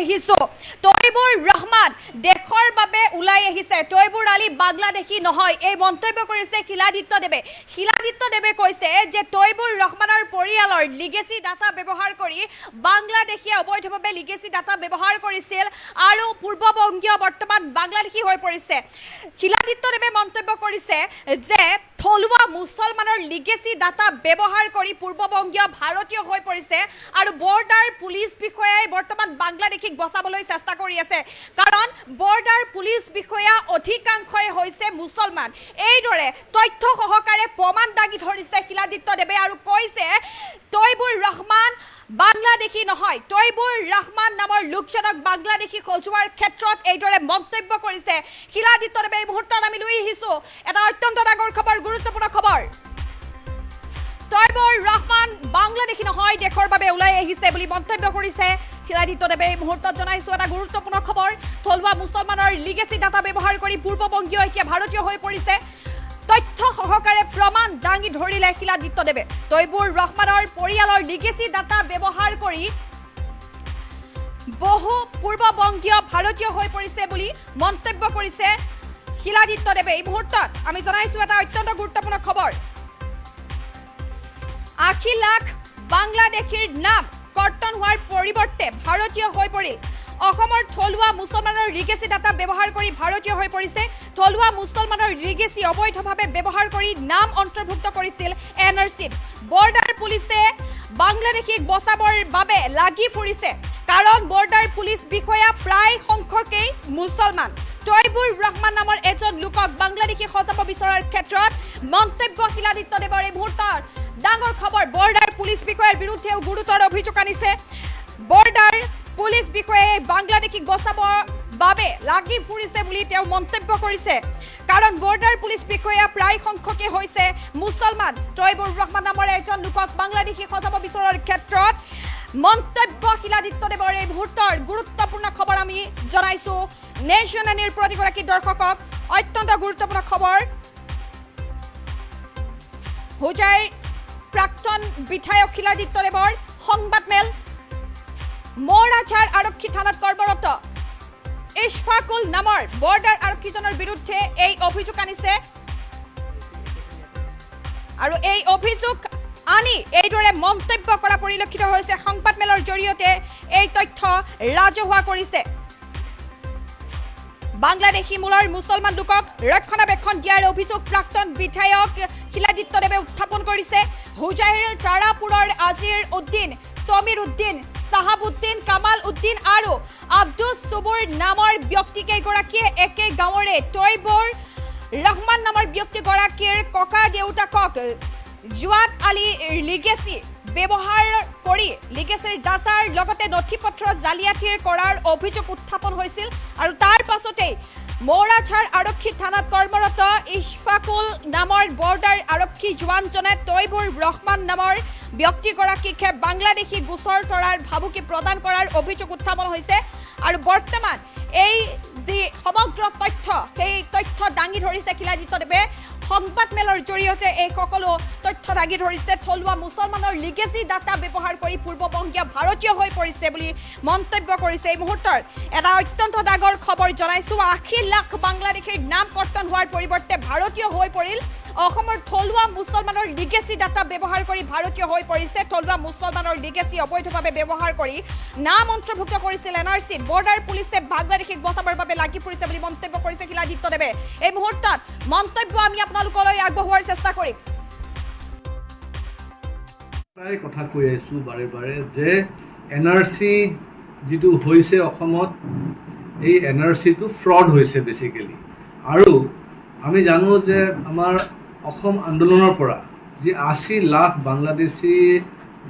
আহিছো তৈবুৰ ৰহমান দেশৰ বাবে ওলাই আহিছে তৈবুৰ আলী বাংলাদেশী নহয় এই মন্তব্য কৰিছে শিলাদিত্যদেৱে কৈছে যে তৈবুৰ ৰহমানৰ পৰিয়ালৰ লিগেসি ডাটা ব্যৱহাৰ কৰি বাংলাদেশীয়ে অবৈধভাৱে লিগেসি ডাটা ব্যৱহাৰ কৰিছিল আৰু পূৰ্ববংগীয় বৰ্তমান বাংলাদেশী হৈ পৰিছে শিলাদিত্যদেৱে মন্তব্য কৰিছে যে থলুৱা মুছলমানৰ লিগেসি ডাটা ব্যৱহাৰ কৰি পূৰ্ববংগীয় ভাৰতীয় হৈ পৰিছে আৰু বৰ্ডাৰ পুলিচ বিষয়াই বৰ্তমান বাংলাদেশীক বচাবলৈ চেষ্টা কৰি আছে কাৰণ বৰ্ডাৰ পুলিচ বিষয়া অধিকাংশই হৈছে মুছলমান এইদৰে তথ্য সহকাৰে প্ৰমাণ দাঙি ধৰিছে শিলাদিত্যদেৱে আৰু কৈছে তৈবুৰ ৰহমান বাংলাদেশী নহয় তৈবুৰ ৰহমান নামৰ লোকজনক বাংলাদেশী খোজোৱাৰ ক্ষেত্ৰত এইদৰে মন্তব্য কৰিছে শিলাদিত্যদেৱে এই মুহূৰ্তত আমি লৈ আহিছো এটা অত্যন্ত ডাঙৰ খবৰ গুৰুত্বপূৰ্ণ খবৰ তৈবুৰ ৰহমান বাংলাদেশী নহয় দেশৰ বাবে ওলাই আহিছে বুলি মন্তব্য কৰিছে শিলাদিত্যদেৱে এই মুহূৰ্তত জনাইছো এটা গুৰুত্বপূৰ্ণ খবৰ থলুৱা মুছলমানৰ লিগেসি ডাটা ব্যৱহাৰ কৰি পূৰ্ববংগীয় এতিয়া ভাৰতীয় হৈ পৰিছে তথ্য সহকাৰে প্ৰমাণ দাঙি ধৰিলে শিলাদিত্যদেৱে তৈবুৰ ৰহমানৰ পৰিয়ালৰ লিগেসি ডাটা ব্যৱহাৰ কৰি বহু পূৰ্ববংগীয় ভাৰতীয় হৈ পৰিছে বুলি মন্তব্য কৰিছে শিলাদিত্যদেৱে এই মুহূৰ্তত আমি জনাইছো এটা অত্যন্ত গুৰুত্বপূৰ্ণ খবৰ ৮০ লাখ বাংলাদেশীৰ নাম কৰ্তন হোৱাৰ পৰিৱৰ্তে ভাৰতীয় হৈ পৰি অসমৰ থলুৱা মুছলমানৰ লিগেসি ডাটা ব্যৱহাৰ কৰি ভাৰতীয় হৈ পৰিছে থলুৱা মুছলমানৰ লিগেসি অবৈধভাৱে ব্যৱহাৰ কৰি নাম অন্তৰ্ভুক্ত কৰিছিল এনআৰসিত বৰ্ডাৰ পুলিচে বাংলাদেশীক বচাবৰ বাবে লাগি ফুৰিছে কাৰণ বৰ্ডাৰ পুলিচ বিষয়া প্ৰায় সংখ্যকেই মুছলমান তৈবুৰ ৰহমান নামৰ এজন লোকক বাংলাদেশী সজাব বিচৰাৰ ক্ষেত্ৰত মন্তব্য শিলাদিত্যদেৱৰ এই মুহূৰ্তৰ ডাঙৰ খবৰ বৰ্ডাৰ পুলিচ বিষয়াৰ বিৰুদ্ধেও গুৰুতৰ অভিযোগ আনিছে বৰ্ডাৰ পুলিচ বিষয়াই বাংলাদেশীক বচাবৰ বাবে লাগি ফুৰিছে বুলি তেওঁ মন্তব্য কৰিছে কাৰণ বৰ্ডাৰ পুলিচ বিষয়া প্ৰায় সংখ্যকে হৈছে মুছলমান তৈবুৰ ৰহমান নামৰ এজন লোকক বাংলাদেশী সজাব বিচৰাৰ ক্ষেত্ৰত মন্তব্য শিলাদিত্যদেৱৰ এই মুহূৰ্তৰ গুৰুত্বপূৰ্ণ খবৰ আমি জনাইছো নেশ্যন এনিৰ প্ৰতিগৰাকী দৰ্শকক অত্যন্ত গুৰুত্বপূৰ্ণ খবৰ হোজাইৰ প্ৰাক্তন বিধায়ক শিলাদিত্যদেৱৰ সংবাদমেল মৌৰাঝাৰ আৰক্ষী থানাত কৰ্মৰত ইশফাকুল নামৰ বৰ্ডাৰ আৰক্ষীজনৰ বিৰুদ্ধে এই অভিযোগ আনিছে আৰু এই অভিযোগ আনি এইদৰে মন্তব্য কৰা পৰিলক্ষিত হৈছে সংবাদমেলৰ জৰিয়তে এই তথ্য ৰাজহুৱা কৰিছে বাংলাদেশী মূলৰ মুছলমান লোকক ৰক্ষণাবেক্ষণ দিয়াৰ অভিযোগ প্ৰাক্তন বিধায়ক শিলাদিত্যদেৱে উত্থাপন কৰিছে হোজাইৰ তাৰাপুৰৰ আজিৰ উদ্দিন সমীৰ উদ্দিন সাহাবুদ্দিন কামাল উদ্দিন আৰু আব্দুল সুবুৰ নামৰ ব্যক্তিকেইগৰাকীয়ে একে গাঁৱৰে তৈবুৰ ৰহমান নামৰ ব্যক্তিগৰাকীৰ ককা দেউতাকক জুৱাদ আলী লিগেসি ব্যৱহাৰ কৰি লিগেসিৰ ডাটাৰ লগতে নথিপত্ৰ জালিয়াতিৰ কৰাৰ অভিযোগ উত্থাপন হৈছিল আৰু তাৰ পাছতেই মৌৰাঝাৰ আৰক্ষী থানাত কৰ্মৰত ইশফাকুল নামৰ বৰ্ডাৰ আৰক্ষী জোৱানজনে তৈবুৰ ৰহমান নামৰ ব্যক্তিগৰাকীকে বাংলাদেশী গোচৰ তৰাৰ ভাবুকি প্ৰদান কৰাৰ অভিযোগ উত্থাপন হৈছে আৰু বৰ্তমান এই যি সমগ্ৰ তথ্য সেই তথ্য দাঙি ধৰিছে শিলাদিত্যদেৱে সংবাদমেলৰ জৰিয়তে এই সকলো তথ্য দাঙি ধৰিছে থলুৱা মুছলমানৰ লিগেসি ডাটা ব্যৱহাৰ কৰি পূৰ্ববংগীয় ভাৰতীয় হৈ পৰিছে বুলি মন্তব্য কৰিছে এই মুহূৰ্তৰ এটা অত্যন্ত ডাঙৰ খবৰ জনাইছো ৮০ লাখ বাংলাদেশীৰ নাম কৰ্তন হোৱাৰ পৰিৱৰ্তে ভাৰতীয় হৈ পৰিল অসমৰ থলুৱা মুছলমানৰ লিগেসি ডাটা ব্যৱহাৰ কৰি ভাৰতীয় হৈ পৰিছে থলুৱা মুছলমানৰ লিগেসি অবৈধভাৱে ব্যৱহাৰ কৰি নাম অন্তৰ্ভুক্ত কৰিছিল এনআৰসিত বৰ্ডাৰ পুলিচে বাংলাদেশীক বচাবৰ বাবে লাগি ফুৰিছে বুলি মন্তব্য কৰিছে শিলাদিত্যদেৱে এই মুহূৰ্তত মন্তব্য আমি আপোনালোকলৈ আগবঢ়োৱাৰ চেষ্টা কৰিম প্ৰায় কথা কৈ আছো বাৰে বাৰে যে এনআৰসি যেটো হৈছে অসমত এই এনআৰসিটো ফ্ৰড হৈছে বেসিক্যালি আৰু আমি জানো যে আমাৰ অসম আন্দোলনৰ পৰা যে ৮০ লাখ বাংলাদেশী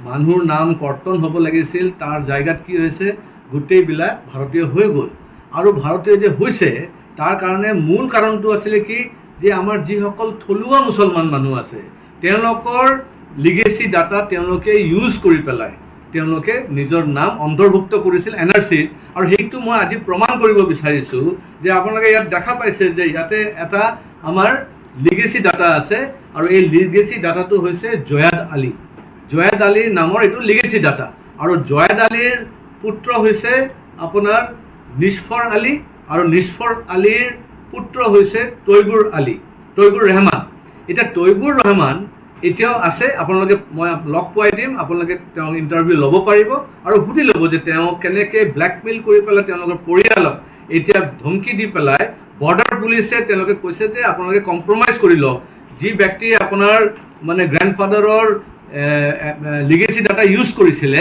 মানুহৰ নাম কৰ্তন হ'ব লাগিছিল তাৰ জায়গাত কি হৈছে গোটেইবিলাক ভাৰতীয় হৈ গ'ল আৰু ভাৰতীয় যে হৈছে তাৰ কাৰণে মূল কাৰণটো আছিল কি যে আমাৰ যিসকল থলুৱা মুছলমান মানুহ আছে তেওঁলোকৰ লিগেসি ডাটা তেওঁলোকে ইউজ কৰি পেলাই তেওঁলোকে নিজৰ নাম অন্তৰ্ভুক্ত কৰিছিল এনআৰসিত আৰু সেইটো মই আজি প্ৰমাণ কৰিব বিচাৰিছো যে আপোনালোকে ইয়াত দেখা পাইছে যে ইয়াতে এটা আমাৰ লিগেসি ডাটা আছে আৰু এই লিগেসি ডাটাটো হৈছে জয়াদ আলী নামৰ এইটো লিগেসি ডাটা আৰু জয়াদ আলীৰ পুত্ৰ হৈছে আপোনাৰ নিষ্ফৰ আলী আৰু নিষ্ফৰ আলীৰ পুত্ৰ হৈছে তৈবুৰ আলী, তৈবুৰ ৰেহমান। এতিয়া তৈবুৰ ৰহমান এতিয়াও আছে, আপোনালোকে মই লগ পোৱাই দিম, আপোনালোকে তেওঁক ইণ্টাৰভিউ ল'ব পাৰিব আৰু সুধি ল'ব যে তেওঁ কেনেকৈ ব্লেকমেইল কৰি পেলাই তেওঁলোকৰ পৰিয়ালক এতিয়া ধমকি দি পেলাই বৰ্ডাৰ পুলিচে তেওঁলোকে কৈছে যে আপোনালোকে কম্প্ৰমাইজ কৰি লওক। যি ব্যক্তিয়ে আপোনাৰ মানে গ্ৰেণ্ডফাদাৰৰ লিগেচি ডাটা ইউজ কৰিছিলে,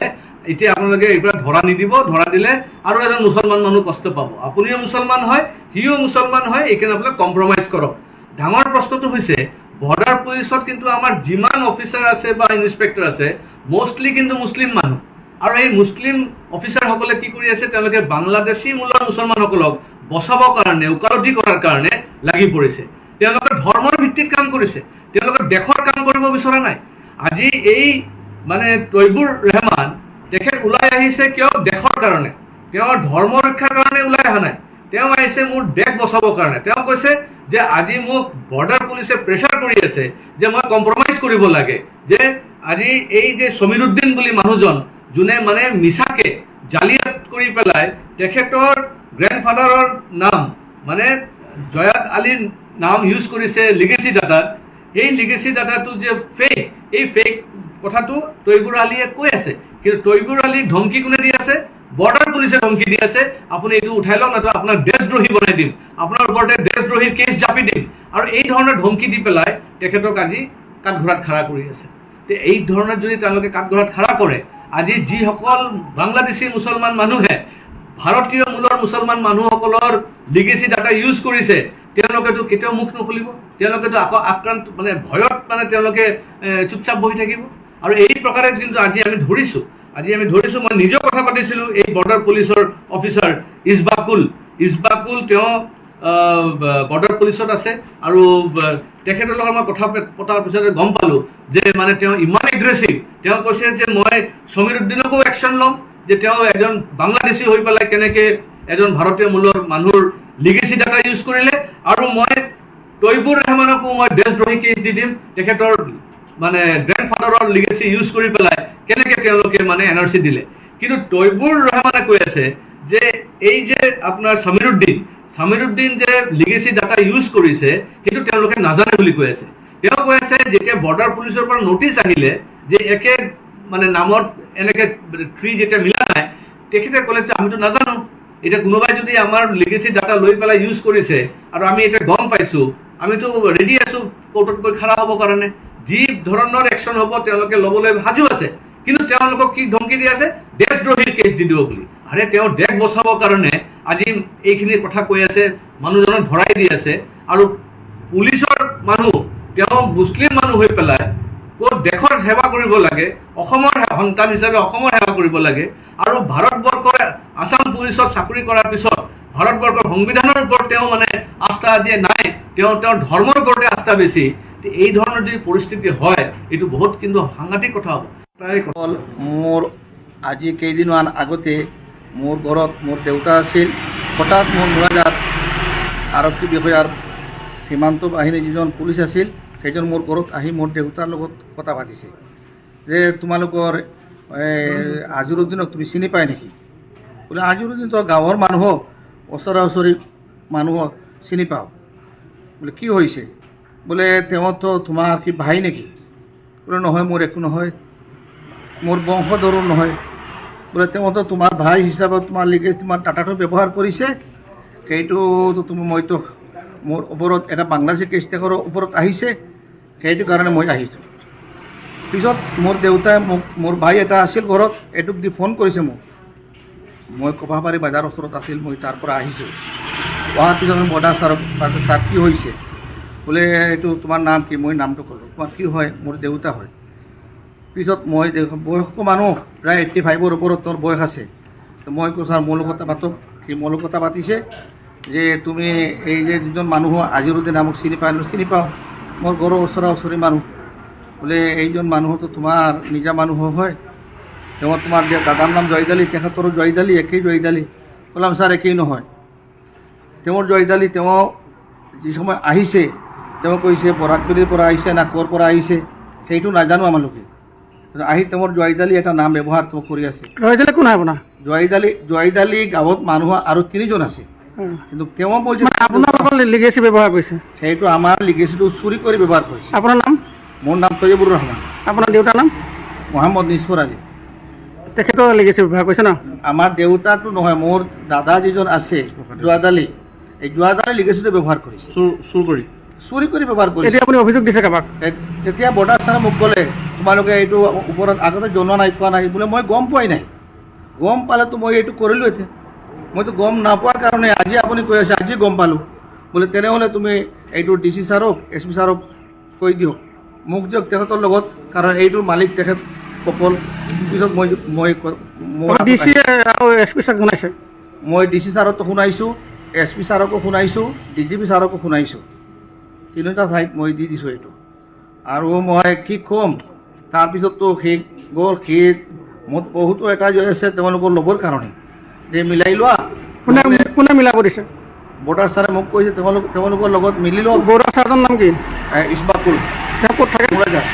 এতিয়া আপোনালোকে এইবিলাক ধৰা নিদিব, ধৰা দিলে আৰু এজন মুছলমান মানুহ কষ্ট পাব। আপুনিও মুছলমান হয়, সিও মুছলমান হয়, এইকাৰণে আপোনালোকে কম্প্ৰমাইজ কৰক। ডাঙৰ প্ৰশ্নটো হৈছে বৰ্ডাৰ পুলিচত কিন্তু আমাৰ যিমান অফিচাৰ আছে বা ইনস্পেক্টৰ আছে মষ্টলি কিন্তু মুছলিম মানুহ, আৰু এই মুছলিম অফিচাৰসকলে কি কৰি আছে, তেওঁলোকে বাংলাদেশী মূলৰ মুছলমানসকলক বচাবৰ কাৰণে, ওকালতি কৰাৰ কাৰণে লাগি পৰিছে। তেওঁলোকে ধৰ্মৰ ভিত্তিত কাম কৰিছে, তেওঁলোকে দেশৰ কাম কৰিব বিচৰা নাই। আজি এই মানে তৈবুৰ ৰেহমান তেখেত ওলাই আহিছে কিয়? দেশৰ কাৰণে, তেওঁৰ ধৰ্ম ৰক্ষাৰ কাৰণে ওলাই অহা নাই। তেওঁ আহিছে মোৰ দেশ বচাবৰ কাৰণে। তেওঁ কৈছে যে আজি মোক বৰ্ডাৰ পুলিচে প্ৰেছাৰ কৰি আছে যে মই কম্প্ৰমাইজ কৰিব লাগে, যে আজি এই যে সমীৰুদ্দিন বুলি মানুহজন যোনে মানে মিছাকে জালিয়াত কৰি পেলাই তেখেতৰ গ্ৰেণ্ডফাদাৰৰ নাম মানে জয়াদ আলীৰ নাম ইউজ কৰিছে লিগেচি ডাটাত। এই লিগেচি ডাটাটো যে ফেক, এই ফেক কথাটো তৈবুৰ আলীয়ে কৈ আছে, কিন্তু তৈবুৰ আলীক ধমকি কোনে দি আছে? বৰ্ডাৰ পুলিচে ধমকি দি আছে, আপুনি এইটো উঠাই লওক, নতুবা আপোনাক দেশদ্ৰোহী বনাই দিম, আপোনাৰ ওপৰতে দেশদ্ৰোহীৰ কেছ জাপি দিম। আৰু এই ধৰণৰ ধমকি দি পেলাই তেখেতক আজি কাঠঘৰাত খাৰা কৰি আছে। এই ধৰণে যদি তেওঁলোকে কাঠঘৰাত খাৰা কৰে, আজি যিসকল বাংলাদেশী মুছলমান মানুহে ভাৰতীয় মূলৰ মুছলমান মানুহসকলৰ লিগেচি ডাটা ইউজ কৰিছে, তেওঁলোকেতো কেতিয়াও মুখ নুখুলিব, তেওঁলোকেতো আকৌ আক্ৰান্ত মানে ভয়ত মানে তেওঁলোকে চুপচাপ বহি থাকিব। আৰু এই প্ৰকাৰে কিন্তু আজি আমি ধৰিছোঁ, মই নিজেও কথা পাতিছিলোঁ এই বৰ্ডাৰ পুলিচৰ অফিচাৰ ইছবাকুল, তেওঁ বৰ্ডাৰ পুলিচত আছে আৰু তেখেতৰ লগত মই কথা পতাৰ পিছতে গম পালোঁ যে মানে তেওঁ ইমান এগ্ৰেছিভ। তেওঁ কৈছে যে মই সমীৰুদ্দিনকো একশ্যন ল'ম, যে তেওঁ এজন বাংলাদেশী হৈ পেলাই কেনেকৈ এজন ভাৰতীয় মূলৰ মানুহৰ লিগেচি ডাটা ইউজ কৰিলে, আৰু মই তৈবুৰ ৰেহমানকো মই দেশদ্ৰোহী কেছ দি দিম, তেখেতৰ মানে গ্ৰেণ্ডফাদাৰৰ লিগেচি ইউজ কৰি পেলাই কেনেকৈ তেওঁলোকে মানে NRC দিলে। কিন্তু তৈবুৰ ৰেহমানে কৈ আছে যে এই যে আপোনাৰ সমীৰুদ্দিন যে লিগেচি ডাটা ইউজ কৰিছে সেইটো তেওঁলোকে নাজানে বুলি কৈ আছে। তেওঁ কৈ আছে যেতিয়া বৰ্ডাৰ পুলিচৰ পৰা নটিচ আহিলে যে একে মানে নামত এনেকৈ থ্ৰী যেতিয়া মিলা নাই, তেখেতে ক'লে যে আমিতো নাজানো, এতিয়া কোনোবাই যদি আমাৰ লিগেচি ডাটা লৈ পেলাই ইউজ কৰিছে আৰু আমি এতিয়া গম পাইছোঁ, আমিতো ৰেডি আছোঁ কোৰ্টত গৈ খাৰা হ'বৰ কাৰণে, যি ধৰণৰ একশ্যন হ'ব তেওঁলোকে ল'বলৈ সাজু আছে। কিন্তু তেওঁলোকক কি ধমকি দি আছে? দেশদ্ৰোহীৰ কেছ দি দিব বুলি। আৰে তেওঁ দেশ বচাবৰ কাৰণে আজি এইখিনি কথা কৈ আছে, মানুহজনক ভৰাই দি আছে, আৰু পুলিচৰ মানুহ তেওঁ মুছলিম মানুহ হৈ পেলাই ক'ত দেশৰ সেৱা কৰিব লাগে, অসমৰ সন্তান হিচাপে অসমৰ সেৱা কৰিব লাগে, আৰু ভাৰতবৰ্ষৰ আছাম পুলিচত চাকৰি কৰাৰ পিছত ভাৰতবৰ্ষৰ সংবিধানৰ ওপৰত তেওঁ মানে আস্থা আজি নাই, তেওঁৰ ধৰ্মৰ ওপৰতে আস্থা বেছি। এই ধৰণৰ যদি পৰিস্থিতি হয়, এইটো বহুত কিন্তু সাংঘাতিক কথা হ'ব। মোৰ আজি কেইদিনমান আগতে মোৰ ঘৰত মোৰ দেউতা আছিল, হঠাৎ মোৰ মোৰাজাত আৰক্ষী বিষয়াৰ সীমান্ত বাহিনী যিজন পুলিচ আছিল সেইজন মোৰ ঘৰত আহি মোৰ দেউতাৰ লগত কথা পাতিছে যে তোমালোকৰ আজিৰুদ্দিনক তুমি চিনি পাই নেকি? বোলে আজিৰুদ্দিনটো গাঁৱৰ মানুহক ওচৰা ওচৰি মানুহক চিনি পাওঁ। বোলে কি হৈছে? বোলে তেওঁতো তোমাৰ কি ভাই নেকি? বোলে নহয়, মোৰ একো নহয়, মোৰ বংশধৰো নহয়। বোলে তেওঁতো তোমাৰ ভাই হিচাপত তোমাৰ লিগেল তোমাৰ ডাটাটো ব্যৱহাৰ কৰিছে, সেইটোতো তুমি মইতো মোৰ ওপৰত এটা বাংলাদেশী কেছ টেকৰ ওপৰত আহিছে, সেইটো কাৰণে মই আহিছোঁ। পিছত মোৰ দেউতাই মোক মোৰ ভাই এটা আছিল ঘৰত, এইটোক দি ফোন কৰিছে মোক। মই কপাহবাৰী বজাৰ ওচৰত আছিল, মই তাৰ পৰা আহিছোঁ। অহাৰ পিছত মই বৰ্ডাৰ ছাৰ কি হৈছে? বোলে এইটো তোমাৰ নাম কি? মই নামটো ক'লোঁ। তোমাৰ কি হয়? মোৰ দেউতা হয়। পিছত মই বয়স্ক মানুহ প্ৰায় 85ৰ ওপৰত তোৰ বয়স আছে। মই কৈছোঁ ছাৰ মোৰ লগত কথা পাতক। সি মোৰ লগত কথা পাতিছে যে তুমি এই যে যিজন মানুহ আজিৰুদ্দিন নামক চিনি পাওঁ, মোৰ ঘৰৰ ওচৰা ওচৰি মানুহ। বোলে এইজন মানুহতো তোমাৰ নিজা মানুহ হয়, তেওঁ তোমাৰ দাদাৰ নাম জয়দালি, তেখেতৰো জয়দালি, একেই জয়দালি। ক'লাম ছাৰ একেই নহয়, তেওঁৰ জয়দালি তেওঁ যি সময় আহিছে তেওঁ কৈছে বৰাকবিলিৰ পৰা আহিছে না ক'ৰ পৰা আহিছে সেইটো নাজানো আমালোকে। আহি তেওঁৰ জয়দালি এটা নাম ব্যৱহাৰ তেওঁ কৰি আছে। জয়দালি কোন হয় আপোনাৰ? জয়ীদ আলী গাঁৱত মানুহ আৰু 3জন আছে, কিন্তু তেওঁ বলছে আপোনালোকৰ লিগেচি ব্যৱহাৰ কৰিছে, সেইটো আমাৰ লিগেচিটো চুৰি কৰি ব্যৱহাৰ কৰিছে। আপোনাৰ নাম? মোৰ নাম তৈয়বুৰ ৰহমান। আপোনাৰ দেউতাৰ নাম? মহম্মদ নিস্ফৰ আলী। তেখেতৰ লিগেচি ব্যৱহাৰ কৰিছে ন? আমাৰ দেউতাটো নহয়, মোৰ দাদা যিজন আছে জুৱাদ আলী, এই জুৱাদ আলী লিগেচিটো ব্যৱহাৰ কৰিছে, চুৰি কৰি ব্যৱহাৰ কৰিছে। এতিয়া আপুনি অভিযোগ দিছে কাৰোবাক? তেতিয়া বৰ্ডাৰ ছাৰে মোক ক'লে তোমালোকে এইটো ওপৰত আগতে জনোৱা নাই, কোৱা নাই বোলে। মই গম পোৱাই নাই, গম পালেতো মই এইটো কৰিলোঁ এতিয়া। মইতো গম নাপোৱাৰ কাৰণে আজি আপুনি কৈ আছে আজি গম পালোঁ বোলে, তেনেহ'লে তুমি এইটো DC ছাৰক SP ছাৰক কৈ দিয়ক, মোক দিয়ক তেখেতৰ লগত, কাৰণ এইটোৰ মালিক তেখেতসকল। পিছত DC আৰু SP ছাৰক জনাইছে? মই DC ছাৰকো শুনাইছোঁ, SP ছাৰকো শুনাইছোঁ, DGP ছাৰকো শুনাইছোঁ, 3টা ঠাইত মই দি দিছোঁ এইটো। আৰু মই কি ক'ম, তাৰপিছততো সেই গ'ল, সেই মোৰ বহুতো এটা জয় আছে তেওঁলোকৰ ল'বৰ কাৰণে যে মিলাই লোৱা। কোনে মিলাব দিছে? বৰ্ডাৰ ছাৰে মোক কৈছে তেওঁলোকৰ লগত মিলি লওক। বৰ্ডাৰ ছাৰজনৰ নাম কি? ইছবাকুল। তেওঁ ক'ত থাকে? মোৰাজাত।